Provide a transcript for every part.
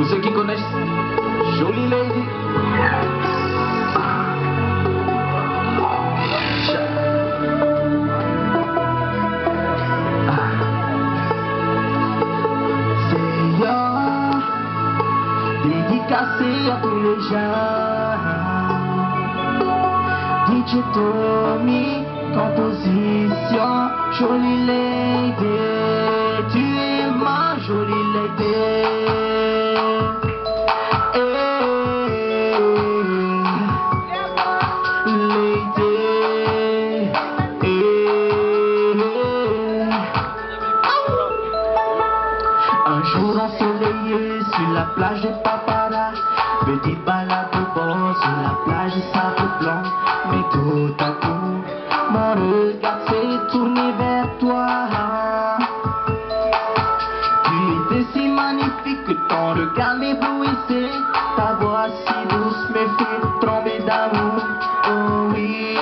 ceux qui connaissent Jolie Lady. C'est ya, dédicacé à tous les gens. DJ Tommy, composition, Jolie Lady. Tu es ma jolie lady. Un jour ensoleillé sur la plage de Papara, petite balade au bord sur la plage de sable blanc. Mais tout à coup, mon regard s'est tourné vers toi. Tu étais si magnifique que ton regard m'éblouissait. Ta voix si douce me fait trembler d'amour. Oh oui,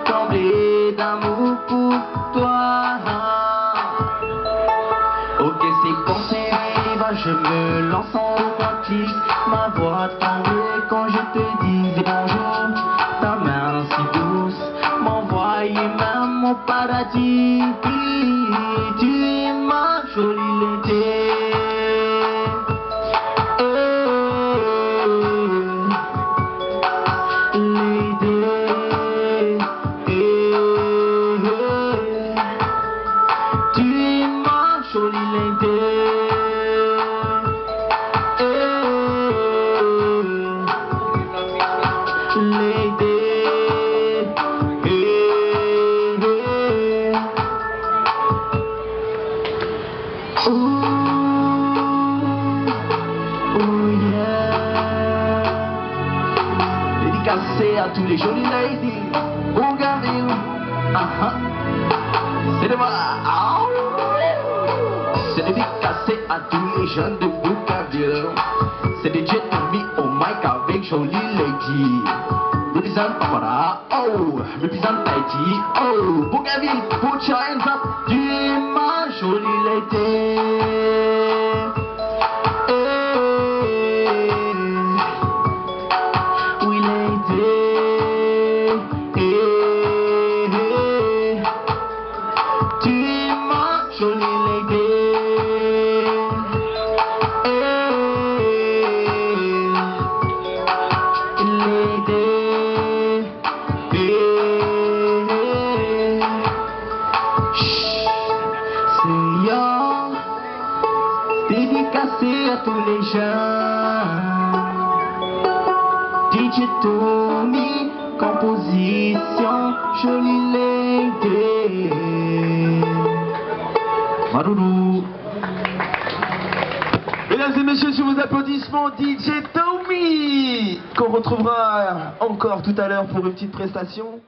trembler d'amour pour toi. Ok, c'est bon, c'est va, je me lance en romantique. Ma voix tremblait quand je te disais bonjour. Ta main si douce m'envoyait même mon paradis. Tu es ma jolie lady. Tu es ma jolie lady. Dédicacé à tous les jolis ladies. Bougainville. C'est de moi. C'est dédicacé à tous les jeunes de Bougainville. C'est DJ Tommy au mic avec jolie lady. Represent Papara, oh, represent Tahiti, oh, Bougainville, put your hands up. Tu es ma jolie lady. Oui, lady. Tu es ma jolie lady. Dédicacé à tous les gens. DJ Tommy, composition, jolie lady. Maroulou. Mesdames et messieurs, sur vos applaudissements, DJ Tommy, qu'on retrouvera encore tout à l'heure pour une petite prestation.